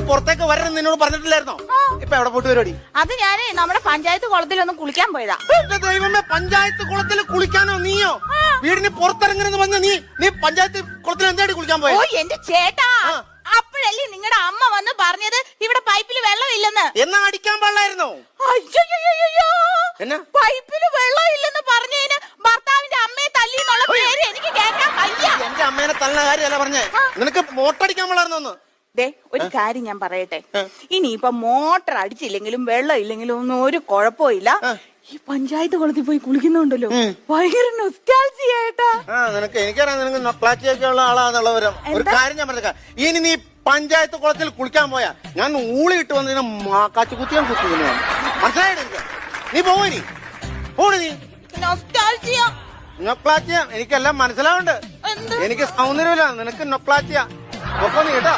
പുറത്തേക്ക് വരണം നിന്നോട് പറഞ്ഞിട്ടില്ലായിരുന്നോ? ഇപ്പൊ എവിടെ പോയിട്ട് പരിപാടി? അത് ഞാനേ നമ്മുടെ പഞ്ചായത്ത് കുളത്തിലൊന്ന് കുളിക്കാൻ പോയതാ. എന്റെ ദൈവമേ, പഞ്ചായത്ത് കുളത്തിൽ കുളിക്കാനോ? നീയോ വീടിന് പുറത്തിറങ്ങരുന്ന് പറഞ്ഞ നീ പഞ്ചായത്ത് കുളത്തിൽ എന്തായിട്ട് കുളിക്കാൻ പോയോ? ഓ എന്റെ ചേട്ടാ, അപ്പോഴല്ലേ നിങ്ങളുടെ അമ്മ വന്ന് പറഞ്ഞത് ഇവിടെ പൈപ്പിൽ വെള്ളമില്ലെന്ന്. എന്നാ അടിക്കാൻ പാടില്ലായിരുന്നോ? അയ്യോ, എന്നാ പൈപ്പില് വെള്ളമില്ലെന്ന് പറഞ്ഞതിന് ഭർത്താവിന്റെ അമ്മയെ തല്ലി എന്നുള്ള പേര് എനിക്ക് കേൾക്കാൻ വയ്യ. എന്റെ അമ്മേനെ തള്ള കാര്യമല്ല പറഞ്ഞേ, നിനക്ക് മോട്ടടിക്കാൻ പാടില്ലായിരുന്നോ? ദേ ഒരു കാര്യം ഞാൻ പറയട്ടെ, ഇനിയിപ്പൊ മോട്ടർ അടിച്ചില്ലെങ്കിലും വെള്ളം ഇല്ലെങ്കിലും ഒന്നും ഒരു കുഴപ്പമില്ല. ഈ പഞ്ചായത്ത് കുളത്തിൽ പോയി കുളിക്കുന്നുണ്ടല്ലോ, ഭയങ്കര നൊസ്റ്റാൾജിയായിട്ടാ. നിനക്ക് എനിക്കറിയാം, നിനക്ക് നൊക്ലാച്ചിയൊക്കെ ഉള്ള ആളാന്നുള്ളവരും. ഒരു കാര്യം ഞാൻ പറഞ്ഞേക്കാം, ഇനി നീ പഞ്ചായത്ത് കുളത്തിൽ കുളിക്കാൻ പോയാ ഞാൻ ഊളി ഇട്ട് വന്നതിന് കാച്ചുകുത്തിയാൻ കുത്തിക്കുന്നു. മനസ്സിലായിട്ട് നീ പോയി നീ നൊസ്റ്റാൾജിയ. നൊക്ലാച്ചിയ എനിക്കെല്ലാം മനസ്സിലാവുന്നുണ്ട്. എനിക്ക് സൗന്ദര്യമില്ല, നിനക്ക് നൊക്ലാച്ചിയ. ഒപ്പം നീ കേട്ടോ.